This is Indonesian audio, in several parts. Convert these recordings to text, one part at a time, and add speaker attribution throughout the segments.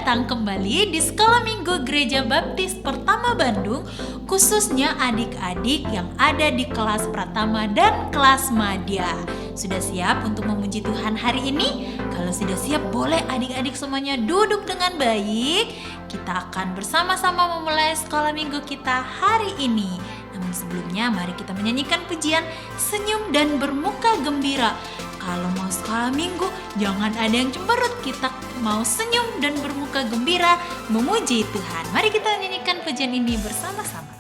Speaker 1: datang kembali di Sekolah Minggu Gereja Baptis Pertama Bandung, khususnya adik-adik yang ada di kelas Pratama dan kelas Madya. Sudah siap untuk memuji Tuhan hari ini? Kalau sudah siap, boleh adik-adik semuanya duduk dengan baik. Kita akan bersama-sama memulai Sekolah Minggu kita hari ini. Namun sebelumnya, mari kita menyanyikan pujian Senyum dan Bermuka Gembira. Kalau mau sekolah minggu, jangan ada yang cemberut. Kita mau senyum dan bermuka gembira memuji Tuhan. Mari kita nyanyikan pujian ini bersama-sama.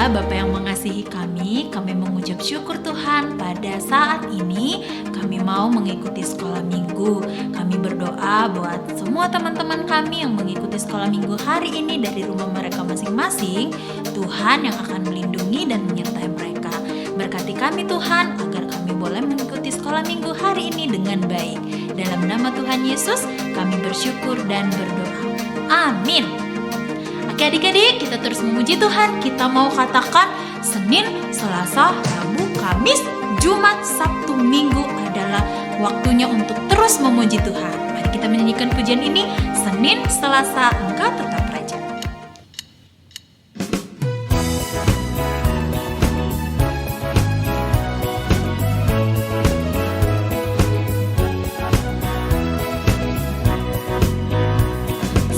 Speaker 1: Bapa yang mengasihi kami mengucap syukur Tuhan pada saat ini kami mau mengikuti sekolah minggu. Kami berdoa buat semua teman-teman kami yang mengikuti sekolah minggu hari ini dari rumah mereka masing-masing. Tuhan yang akan melindungi dan menyertai mereka. Berkati kami Tuhan agar kami boleh mengikuti sekolah minggu hari ini dengan baik. Dalam nama Tuhan Yesus kami bersyukur dan berdoa. Amin. Oke adik-adik, kita terus memuji Tuhan. Kita mau katakan Senin, Selasa, Rabu, Kamis, Jumat, Sabtu, Minggu adalah waktunya untuk terus memuji Tuhan. Mari kita menyanyikan pujian ini. Senin, Selasa, Engkau tetap Raja.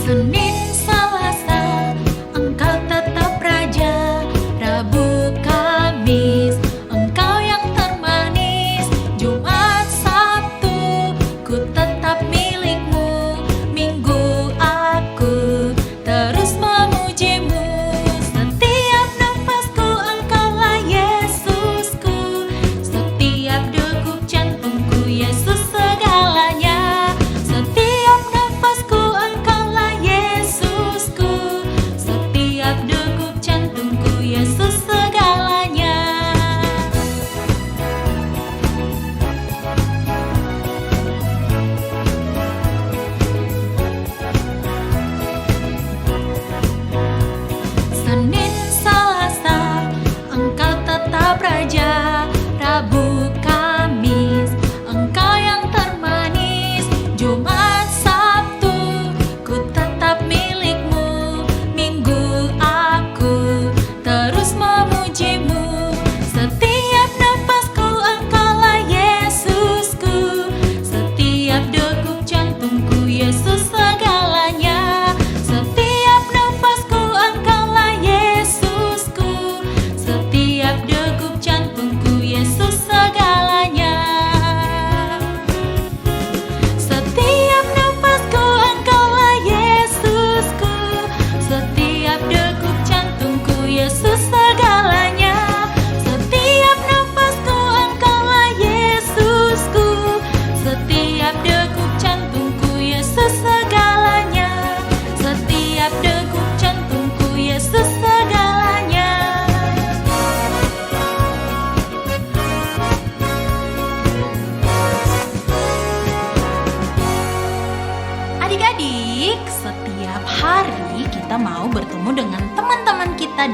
Speaker 1: Senin,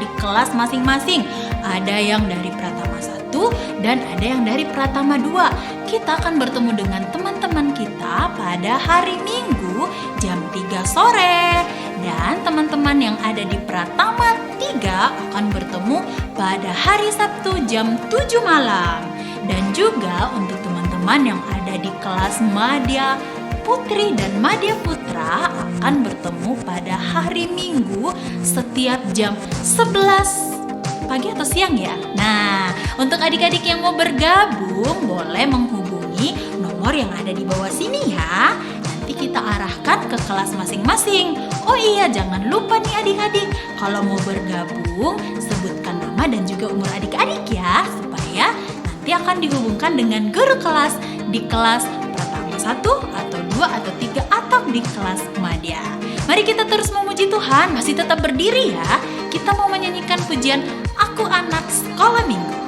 Speaker 1: di kelas masing-masing. Ada yang dari Pratama 1 dan ada yang dari Pratama 2. Kita akan bertemu dengan teman-teman kita pada hari Minggu jam 3 sore. Dan teman-teman yang ada di Pratama 3 akan bertemu pada hari Sabtu jam 7 malam. Dan juga untuk teman-teman yang ada di kelas Madya Putri dan Madya Putra akan bertemu pada hari Minggu setiap jam 11 pagi atau siang ya. Nah, untuk adik-adik yang mau bergabung boleh menghubungi nomor yang ada di bawah sini ya. Nanti kita arahkan ke kelas masing-masing. Oh iya, jangan lupa nih adik-adik, kalau mau bergabung sebutkan nama dan juga umur adik-adik ya, supaya nanti akan dihubungkan dengan guru kelas di kelas Pratama 1 atau 2 atau 3 atau di kelas Madya. Mari kita terus memuji Tuhan, masih tetap berdiri ya. Kita mau menyanyikan pujian Aku Anak Sekolah Minggu.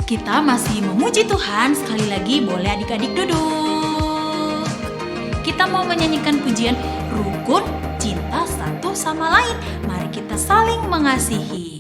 Speaker 1: Kita masih memuji Tuhan. Sekali lagi boleh adik-adik duduk. Kita mau menyanyikan pujian Rukun Cinta Satu Sama Lain. Mari kita saling mengasihi.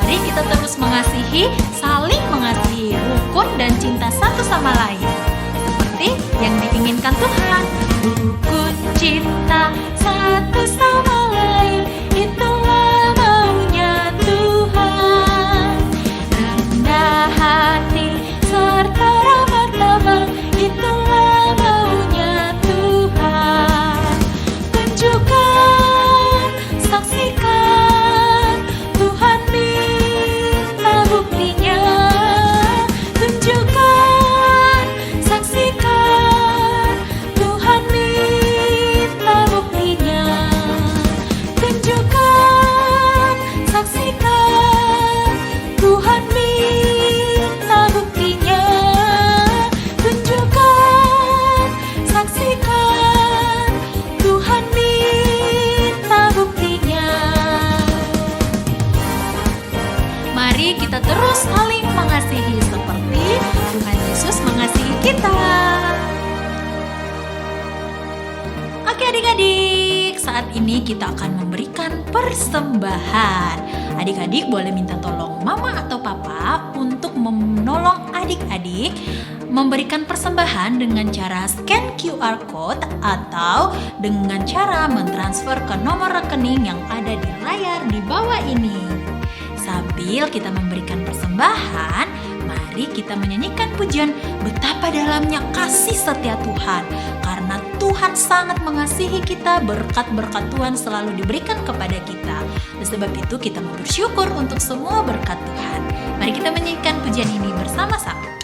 Speaker 1: Mari kita terus mengasihi, saling mengasihi, rukun dan cinta satu sama lain. Seperti yang diinginkan Tuhan. Rukun cinta satu sama lain, itulah maunya Tuhan. Rendah hati serta ramah tamah, itulah maunya Tuhan. Tunjukkan, saksikan, Tuhan minta buktinya. Tunjukkan, saksikan, Tuhan minta buktinya. Tunjukkan, saksikan, Tuhan minta buktinya. Tunjukkan, saksikan, Tuhan minta buktinya. Mari kita terus saling mengasihi seperti Tuhan Yesus mengasihi kita. Oke adik-adik, saat ini kita akan memberikan persembahan. Adik-adik boleh minta tolong mama atau papa untuk menolong adik-adik memberikan persembahan dengan cara scan QR code atau dengan cara mentransfer ke nomor rekening yang ada di layar di bawah ini. Sambil kita memberikan persembahan, mari kita menyanyikan pujian betapa dalamnya kasih setia Tuhan. Karena Tuhan sangat mengasihi kita, berkat-berkat Tuhan selalu diberikan kepada kita. Oleh sebab itu kita mau bersyukur untuk semua berkat Tuhan. Mari kita menyanyikan pujian ini bersama-sama.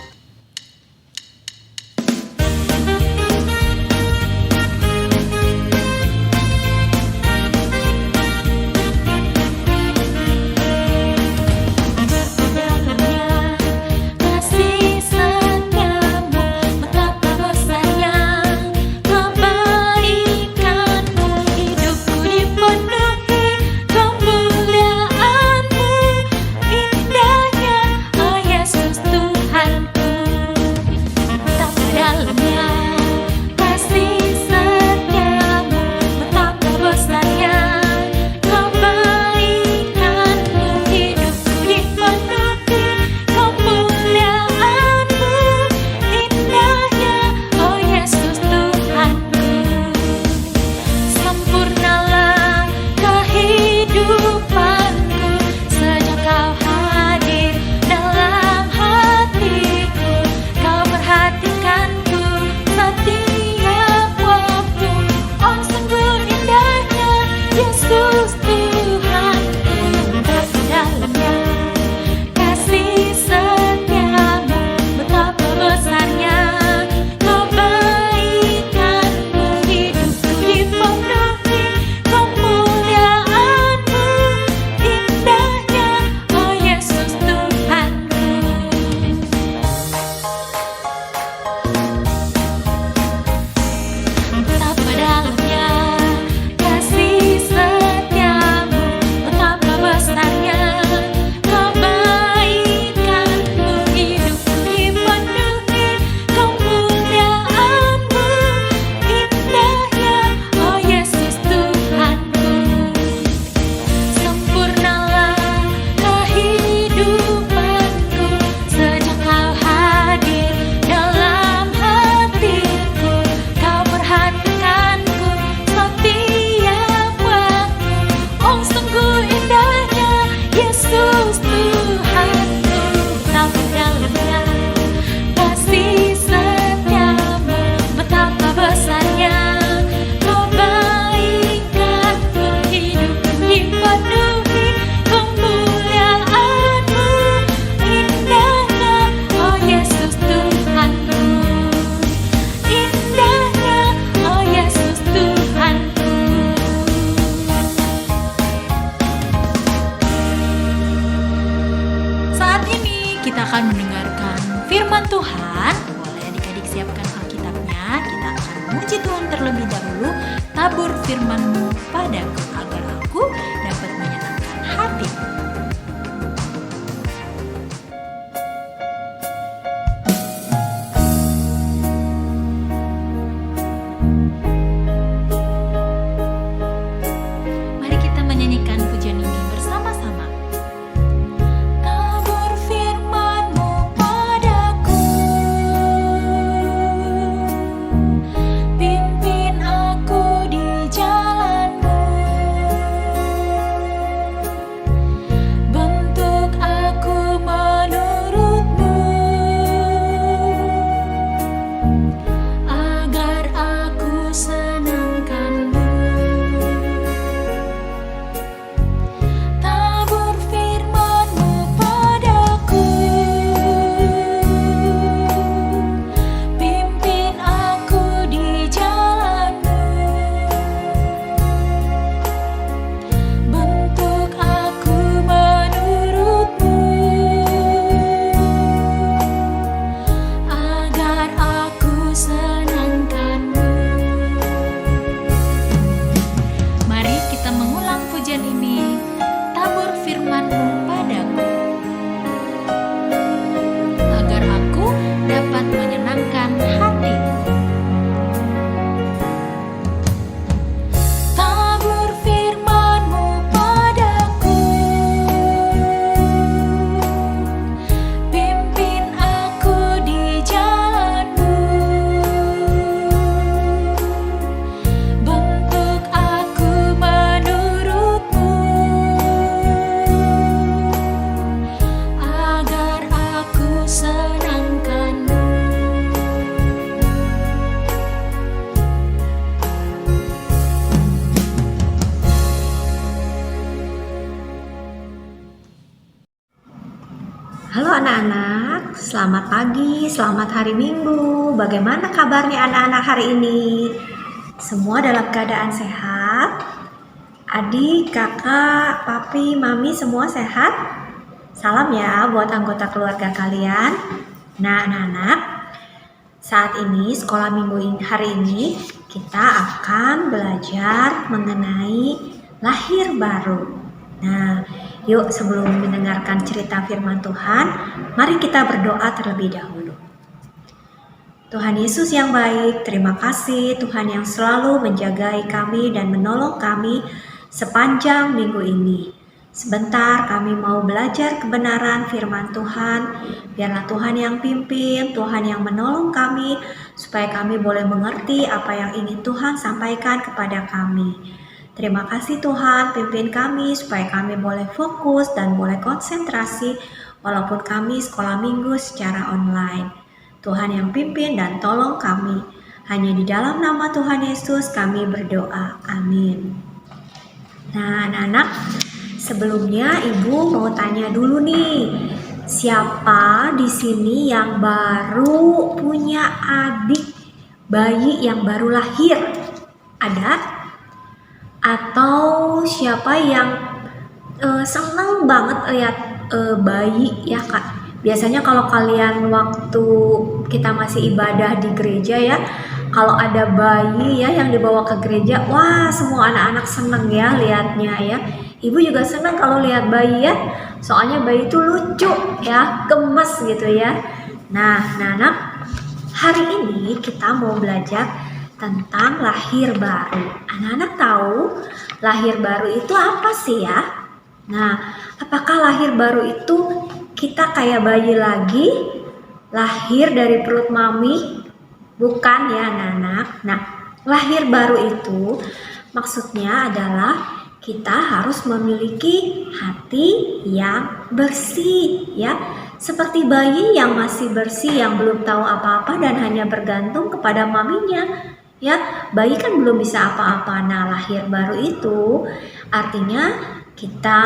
Speaker 1: akan mendengarkan firman Tuhan. Boleh adik-adik siapkan Alkitabnya. Kita akan memuji Tuhan terlebih dahulu. Tabur firman-Mu padaku agar aku dapat menyenangkan hati-Mu. Mari kita menyanyikan pujian ini bersama-sama.
Speaker 2: Halo anak-anak, selamat pagi, selamat hari Minggu. Bagaimana kabarnya anak-anak hari ini? Semua dalam keadaan sehat? Adik, kakak, papi, mami semua sehat? Salam ya buat anggota keluarga kalian. Nah anak-anak, saat ini sekolah minggu hari ini kita akan belajar mengenai lahir baru. Nah, yuk sebelum mendengarkan cerita firman Tuhan, mari kita berdoa terlebih dahulu. Tuhan Yesus yang baik, terima kasih Tuhan yang selalu menjagai kami dan menolong kami sepanjang minggu ini. Sebentar kami mau belajar kebenaran firman Tuhan. Biarlah Tuhan yang pimpin, Tuhan yang menolong kami, supaya kami boleh mengerti apa yang ingin Tuhan sampaikan kepada kami. Terima kasih Tuhan, pimpin kami supaya kami boleh fokus dan boleh konsentrasi walaupun kami sekolah minggu secara online. Tuhan yang pimpin dan tolong kami. Hanya di dalam nama Tuhan Yesus kami berdoa. Amin. Nah anak-anak, sebelumnya Ibu mau tanya dulu nih, siapa di sini yang baru punya adik bayi yang baru lahir? Ada? Atau siapa yang seneng banget lihat bayi ya Kak? Biasanya kalau kalian waktu kita masih ibadah di gereja ya, kalau ada bayi ya yang dibawa ke gereja, wah semua anak-anak seneng ya lihatnya ya. Ibu juga senang kalau lihat bayi ya, soalnya bayi itu lucu ya, gemes gitu ya. Nah anak, hari ini kita mau belajar tentang lahir baru. Anak-anak tahu lahir baru itu apa sih ya? Nah, apakah lahir baru itu kita kayak bayi lagi, lahir dari perut mami? Bukan ya anak-anak. Nah, lahir baru itu maksudnya adalah kita harus memiliki hati yang bersih ya. Seperti bayi yang masih bersih, yang belum tahu apa-apa dan hanya bergantung kepada maminya. Ya, bayi kan belum bisa apa-apa. Nah, lahir baru itu artinya kita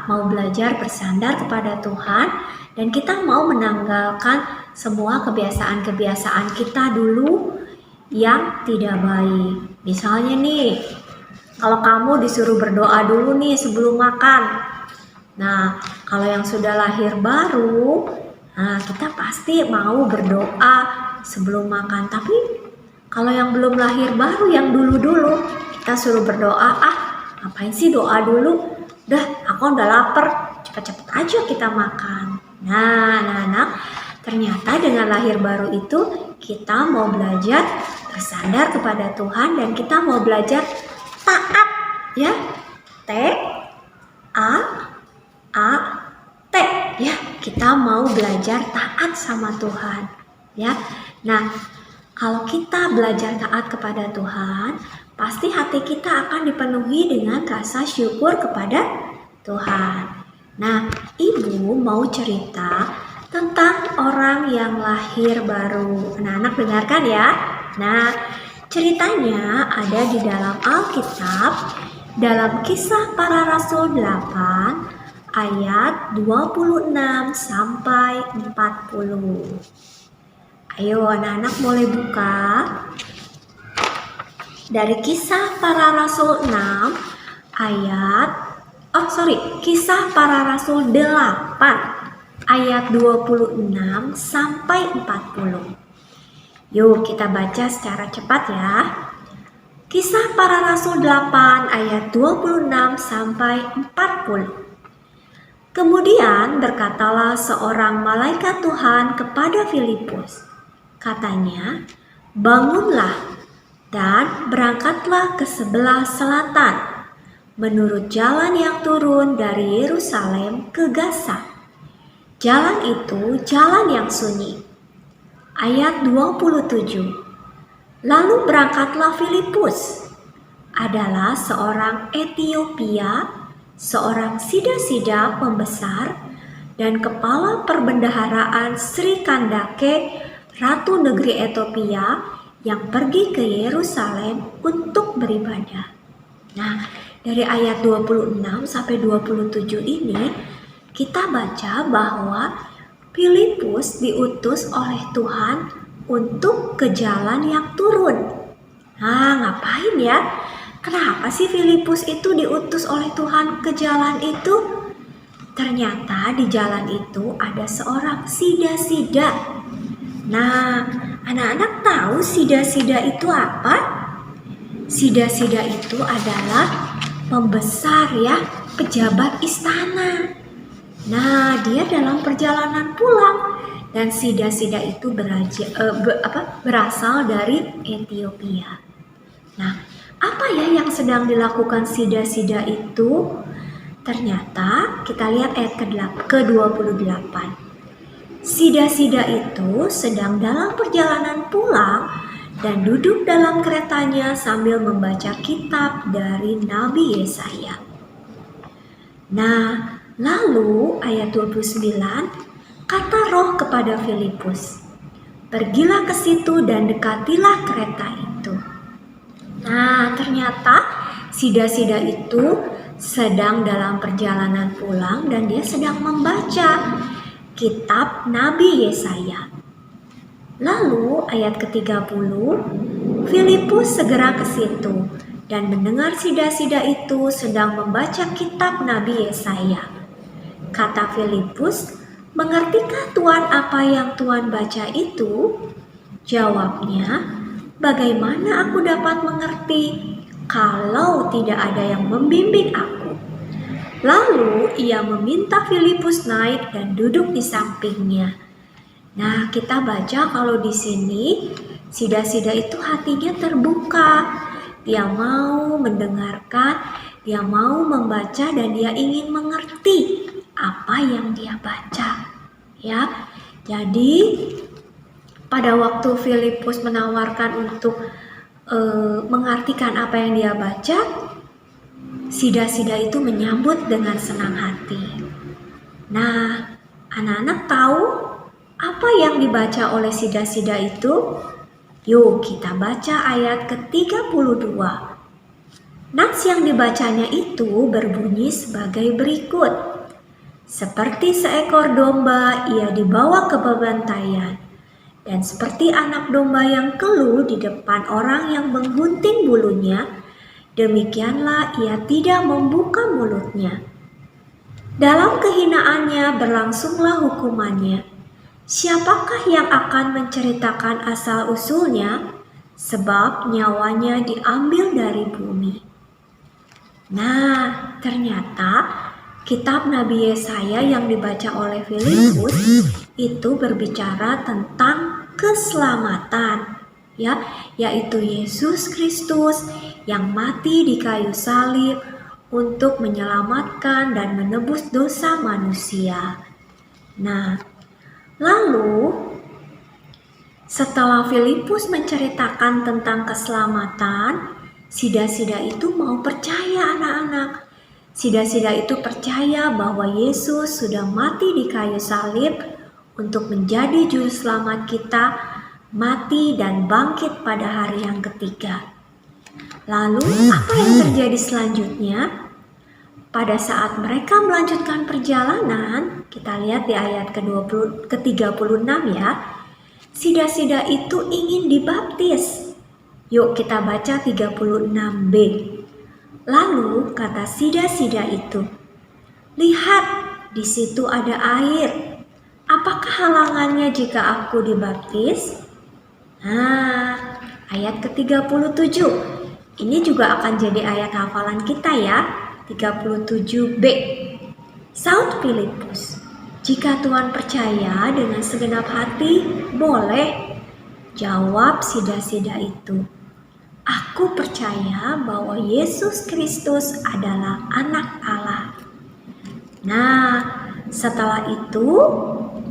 Speaker 2: mau belajar bersandar kepada Tuhan dan kita mau menanggalkan semua kebiasaan-kebiasaan kita dulu yang tidak baik. Misalnya nih, kalau kamu disuruh berdoa dulu nih sebelum makan. Nah, kalau yang sudah lahir baru, nah kita pasti mau berdoa sebelum makan. Tapi kalau yang belum lahir baru, yang dulu-dulu, kita suruh berdoa, ngapain sih doa dulu? Udah, aku udah lapar, cepet-cepet aja kita makan. Nah, anak-anak, ternyata dengan lahir baru itu, kita mau belajar bersandar kepada Tuhan dan kita mau belajar taat, ya. T-A-A-T, ya. Kita mau belajar taat sama Tuhan, ya. Nah, kalau kita belajar taat kepada Tuhan, pasti hati kita akan dipenuhi dengan rasa syukur kepada Tuhan. Nah, Ibu mau cerita tentang orang yang lahir baru. Anak-anak dengarkan ya. Nah, ceritanya ada di dalam Alkitab, dalam Kisah Para Rasul 8 ayat 26 sampai 40. Ayo anak-anak boleh buka dari Kisah Para Rasul 6 Kisah Para Rasul 8 ayat 26 sampai 40. Yuk kita baca secara cepat ya. Kisah Para Rasul 8 ayat 26 sampai 40. Kemudian berkatalah seorang malaikat Tuhan kepada Filipus. Katanya, bangunlah dan berangkatlah ke sebelah selatan, menurut jalan yang turun dari Yerusalem ke Gaza. Jalan itu jalan yang sunyi. Ayat 27. Lalu berangkatlah Filipus, adalah seorang Etiopia, seorang sida-sida pembesar, dan kepala perbendaharaan Sri Kandake, Ratu negeri Ethiopia yang pergi ke Yerusalem untuk beribadah. Nah, dari ayat 26 sampai 27 ini kita baca bahwa Filipus diutus oleh Tuhan untuk ke jalan yang turun. Nah, ngapain ya? Kenapa sih Filipus itu diutus oleh Tuhan ke jalan itu? Ternyata di jalan itu ada seorang sida-sida. Nah, anak-anak tahu sida-sida itu apa? Sida-sida itu adalah pembesar ya, pejabat istana. Nah, dia dalam perjalanan pulang dan sida-sida itu berasal dari Ethiopia. Nah, apa ya yang sedang dilakukan sida-sida itu? Ternyata kita lihat ayat ke-28. Sida-sida itu sedang dalam perjalanan pulang dan duduk dalam keretanya sambil membaca kitab dari Nabi Yesaya. Nah, lalu ayat 29, kata Roh kepada Filipus, "Pergilah ke situ dan dekatilah kereta itu." Nah, ternyata sida-sida itu sedang dalam perjalanan pulang dan dia sedang membaca kitab Nabi Yesaya. Lalu ayat ke-30, Filipus segera ke situ dan mendengar sida-sida itu sedang membaca kitab Nabi Yesaya. Kata Filipus, "Mengertikah Tuan apa yang Tuan baca itu?" Jawabnya, "Bagaimana aku dapat mengerti kalau tidak ada yang membimbing aku?" Lalu ia meminta Filipus naik dan duduk di sampingnya. Nah, kita baca kalau di sini sida-sida itu hatinya terbuka. Dia mau mendengarkan, dia mau membaca dan dia ingin mengerti apa yang dia baca. Ya. Jadi pada waktu Filipus menawarkan untuk mengartikan apa yang dia baca, sida-sida itu menyambut dengan senang hati. Nah, anak-anak tahu apa yang dibaca oleh sida-sida itu? Yuk kita baca ayat ke-32. Nats yang dibacanya itu berbunyi sebagai berikut. "Seperti seekor domba ia dibawa ke pembantaian, dan seperti anak domba yang keluh di depan orang yang menggunting bulunya, demikianlah ia tidak membuka mulutnya. Dalam kehinaannya berlangsunglah hukumannya. Siapakah yang akan menceritakan asal-usulnya? Sebab nyawanya diambil dari bumi." Nah, ternyata kitab Nabi Yesaya yang dibaca oleh Filipus itu berbicara tentang keselamatan, ya, yaitu Yesus Kristus yang mati di kayu salib untuk menyelamatkan dan menebus dosa manusia. Nah, lalu setelah Filipus menceritakan tentang keselamatan, sida-sida itu mau percaya anak-anak. Sida-sida itu percaya bahwa Yesus sudah mati di kayu salib untuk menjadi juru selamat kita, mati dan bangkit pada hari yang ketiga. Lalu apa yang terjadi selanjutnya? Pada saat mereka melanjutkan perjalanan, kita lihat di ayat ke-36 ya, sida-sida itu ingin dibaptis. Yuk kita baca 36b. Lalu kata sida-sida itu, "Lihat, di situ ada air. Apakah halangannya jika aku dibaptis?" Nah, ayat ke-37. Ini juga akan jadi ayat hafalan kita ya. 37b. Saud Filipus, "Jika Tuhan percaya dengan segenap hati, boleh." Jawab sida-sida itu, "Aku percaya bahwa Yesus Kristus adalah anak Allah." Nah, setelah itu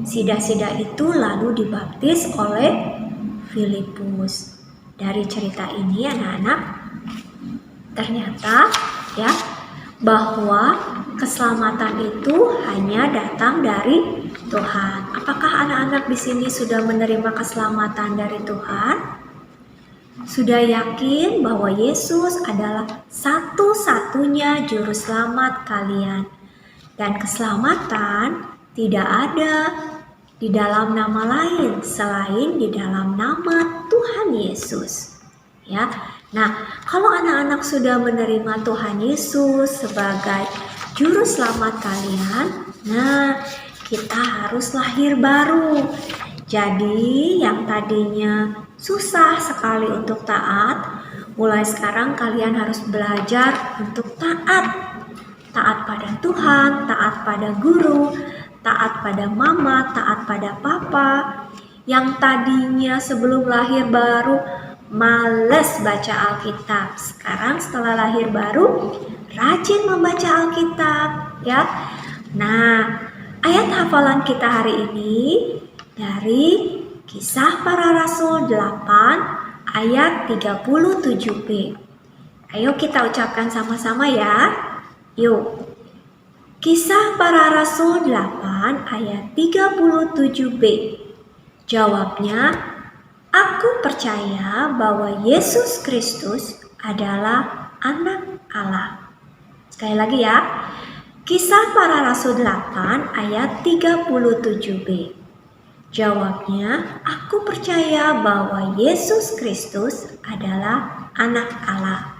Speaker 2: sida-sida itu lalu dibaptis oleh Filipus. Dari cerita ini anak-anak, ternyata ya bahwa keselamatan itu hanya datang dari Tuhan. Apakah anak-anak di sini sudah menerima keselamatan dari Tuhan? Sudah yakin bahwa Yesus adalah satu-satunya juru selamat kalian, dan keselamatan tidak ada di dalam nama lain selain di dalam nama Tuhan Yesus. Ya. Nah, kalau anak-anak sudah menerima Tuhan Yesus sebagai juru selamat kalian, nah kita harus lahir baru. Jadi yang tadinya susah sekali untuk taat, mulai sekarang kalian harus belajar untuk taat. Taat pada Tuhan, taat pada guru, taat pada mama, taat pada papa. Yang tadinya sebelum lahir baru males baca Alkitab, sekarang setelah lahir baru rajin membaca Alkitab, ya. Nah, ayat hafalan kita hari ini dari Kisah Para Rasul 8 ayat 37b. Ayo kita ucapkan sama-sama ya. Yuk. Kisah Para Rasul 8 ayat 37b. Jawabnya, aku percaya bahwa Yesus Kristus adalah anak Allah. Sekali lagi ya. Kisah Para Rasul 8 ayat 37b. Jawabnya, aku percaya bahwa Yesus Kristus adalah anak Allah.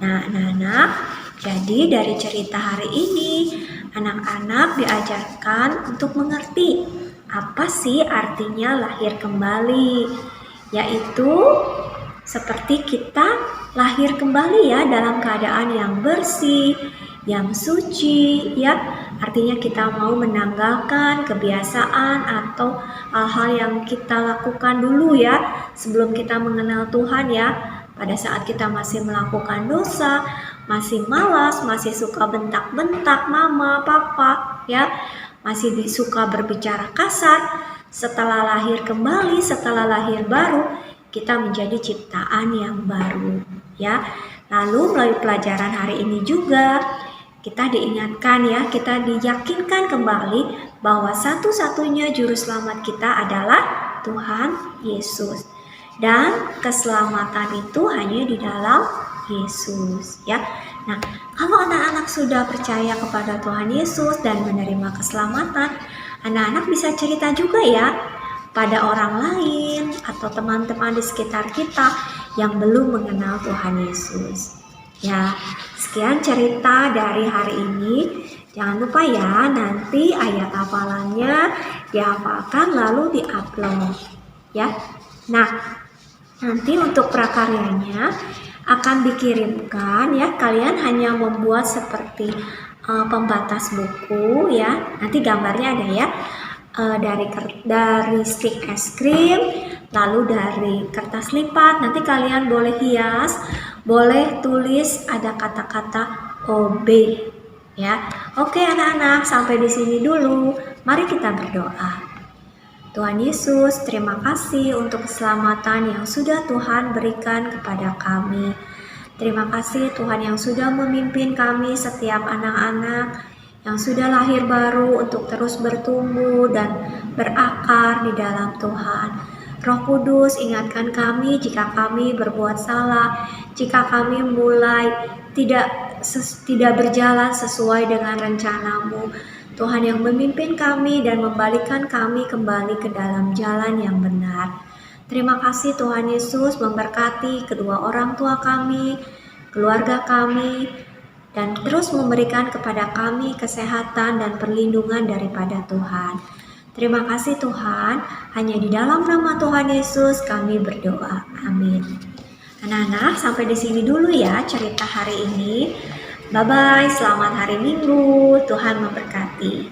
Speaker 2: Nah, anak-anak, jadi dari cerita hari ini, anak-anak diajarkan untuk mengerti apa sih artinya lahir kembali, yaitu seperti kita lahir kembali ya dalam keadaan yang bersih, yang suci, ya. Artinya kita mau menanggalkan kebiasaan atau hal-hal yang kita lakukan dulu ya sebelum kita mengenal Tuhan ya. Pada saat kita masih melakukan dosa, masih malas, masih suka bentak-bentak mama, papa, ya, masih suka berbicara kasar. Setelah lahir kembali, setelah lahir baru, kita menjadi ciptaan yang baru, ya. Lalu melalui pelajaran hari ini juga kita diingatkan ya, kita diyakinkan kembali bahwa satu-satunya juru selamat kita adalah Tuhan Yesus. Dan keselamatan itu hanya di dalam Yesus ya. Nah, kalau anak-anak sudah percaya kepada Tuhan Yesus dan menerima keselamatan, anak-anak bisa cerita juga ya pada orang lain atau teman-teman di sekitar kita yang belum mengenal Tuhan Yesus. Ya, sekian cerita dari hari ini. Jangan lupa ya, nanti ayat hafalannya dihafalkan lalu diupload ya. Nah, nanti untuk prakaryanya akan dikirimkan ya. Kalian hanya membuat seperti pembatas buku ya. Nanti gambarnya ada ya. Dari stick es krim, lalu dari kertas lipat. Nanti kalian boleh hias, boleh tulis ada kata-kata OB ya. Oke anak-anak, sampai di sini dulu. Mari kita berdoa. Tuhan Yesus, terima kasih untuk keselamatan yang sudah Tuhan berikan kepada kami. Terima kasih Tuhan yang sudah memimpin kami setiap anak-anak yang sudah lahir baru untuk terus bertumbuh dan berakar di dalam Tuhan. Roh Kudus, ingatkan kami jika kami berbuat salah, jika kami mulai tidak berjalan sesuai dengan rencana-Mu. Tuhan yang memimpin kami dan membalikkan kami kembali ke dalam jalan yang benar. Terima kasih Tuhan Yesus, memberkati kedua orang tua kami, keluarga kami, dan terus memberikan kepada kami kesehatan dan perlindungan daripada Tuhan. Terima kasih Tuhan, hanya di dalam nama Tuhan Yesus kami berdoa. Amin. Anak-anak, sampai di sini dulu ya cerita hari ini. Bye-bye, selamat hari Minggu, Tuhan memberkati.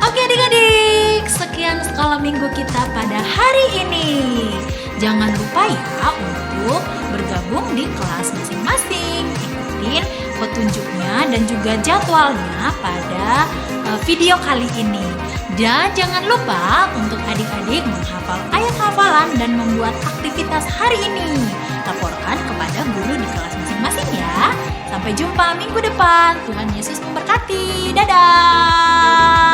Speaker 1: Oke adik-adik, sekian sekolah minggu kita pada hari ini. Jangan lupa ya untuk bergabung di kelas masing-masing. Ikutin petunjuknya dan juga jadwalnya pada video kali ini. Dan jangan lupa untuk adik-adik menghafal ayat hafalan dan membuat aktivitas hari ini. Laporkan kepada guru di kelas masing-masing ya. Sampai jumpa minggu depan. Tuhan Yesus memberkati. Dadah.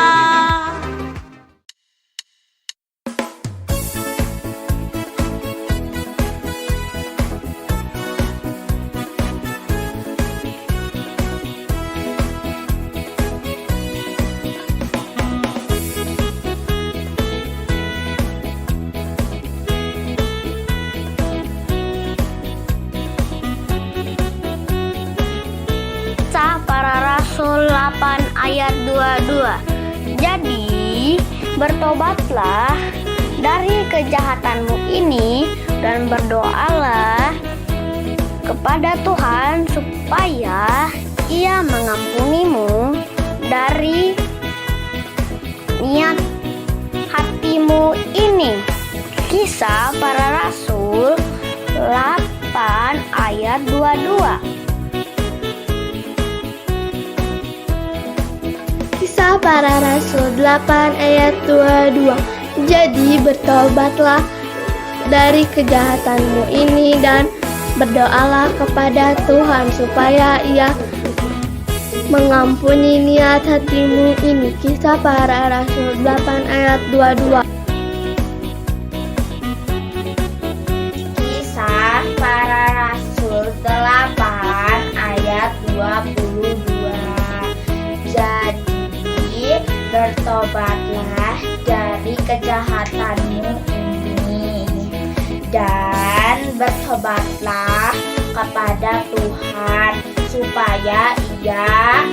Speaker 3: ayat 22. Jadi bertobatlah dari kejahatanmu ini dan berdoalah kepada Tuhan supaya Ia mengampunimu dari niat hatimu ini. Kisah Para Rasul 8 ayat 22.
Speaker 4: Kisah Para Rasul 8 ayat 22. Jadi bertobatlah dari kejahatanmu ini dan berdoalah kepada Tuhan supaya Ia mengampuni niat hatimu ini. Kisah Para Rasul 8 ayat 22.
Speaker 3: Kisah Para Rasul 8 ayat 22. Jadi bertobatlah dari kejahatanmu ini dan bertobatlah kepada Tuhan supaya Ia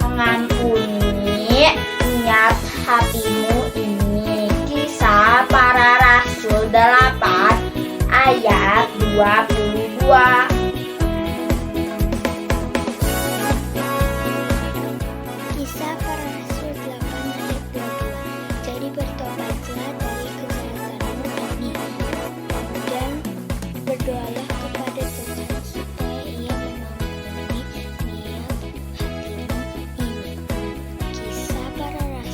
Speaker 3: mengampuni niat hatimu ini. Kisah Para Rasul 8 ayat 22.
Speaker 4: Kisah Para Rasul 8 ayat 22. Jadi bertobatlah dari kejahatanmu ini dan berdoalah kepada Tuhan supaya Ia mengampuni niat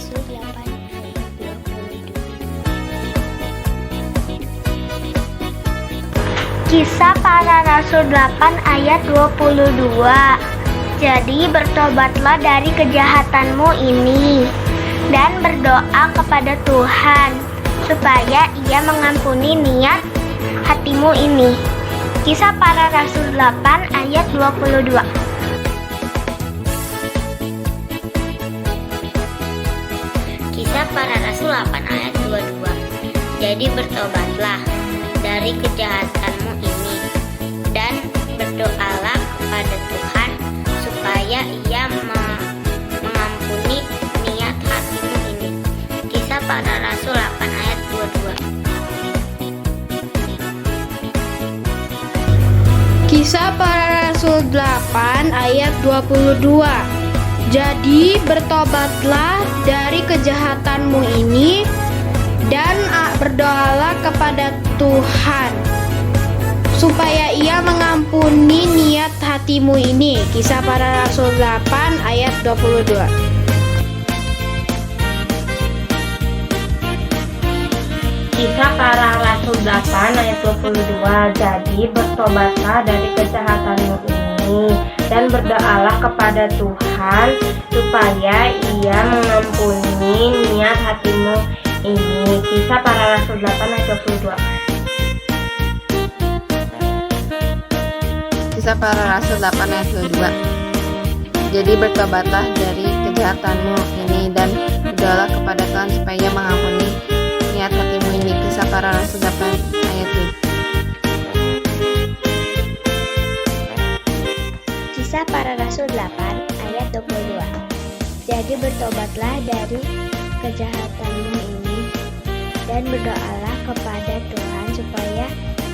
Speaker 4: hatimu ini. Kisah Para Rasul 8 ayat 22.
Speaker 3: Kisah Para Rasul 8 ayat 22. Jadi bertobatlah dari kejahatanmu ini dan berdoa kepada Tuhan supaya Ia mengampuni niat hatimu ini. Kisah Para Rasul 8 ayat 22.
Speaker 5: Kisah Para Rasul 8 ayat 22. Jadi bertobatlah dari kejahatanmu ini dan berdoalah kepada Tuhan supaya Ia mengampuni niat hatimu ini. Kisah Para Rasul 8 ayat 22.
Speaker 4: Kisah Para Rasul 8 ayat 22. Jadi bertobatlah dari kejahatanmu ini dan berdoalah kepada Tuhan supaya Ia mengampuni niat hatimu ini. Kisah Para Rasul 8 ayat 22.
Speaker 3: Kisah Para Rasul 8 ayat 22. Jadi bertobatlah dari kejahatanmu ini dan berdoalah kepada Tuhan supaya Ia mengampuni niat hatimu ini. Kisah Para Rasul 8 ayat 22.
Speaker 6: Kisah Para Rasul 8 ayat 22. Jadi bertobatlah dari kejahatanmu ini dan berdoalah kepada Tuhan supaya Ia mengampuni niat hatimu ini. Kisah Para Rasul 8 ayat 2.
Speaker 4: Kisah Para Rasul 8 ayat 22. Jadi bertobatlah dari kejahatanmu ini dan berdoalah kepada Tuhan supaya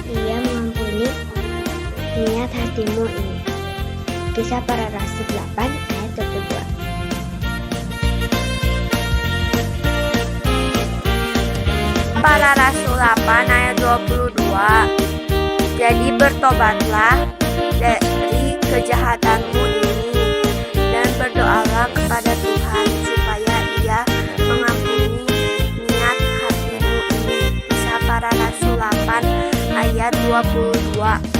Speaker 4: Ia mengampuni niat hatimu ini. Kisah Para Rasul 8 ayat 22.
Speaker 3: Para Rasul 8 ayat 22. Jadi bertobatlah dari kejahatanmu ini dan berdoalah kepada Tuhan supaya Ia mengampuni niat hatimu ini. Kisah Para Rasul 8 ayat 22.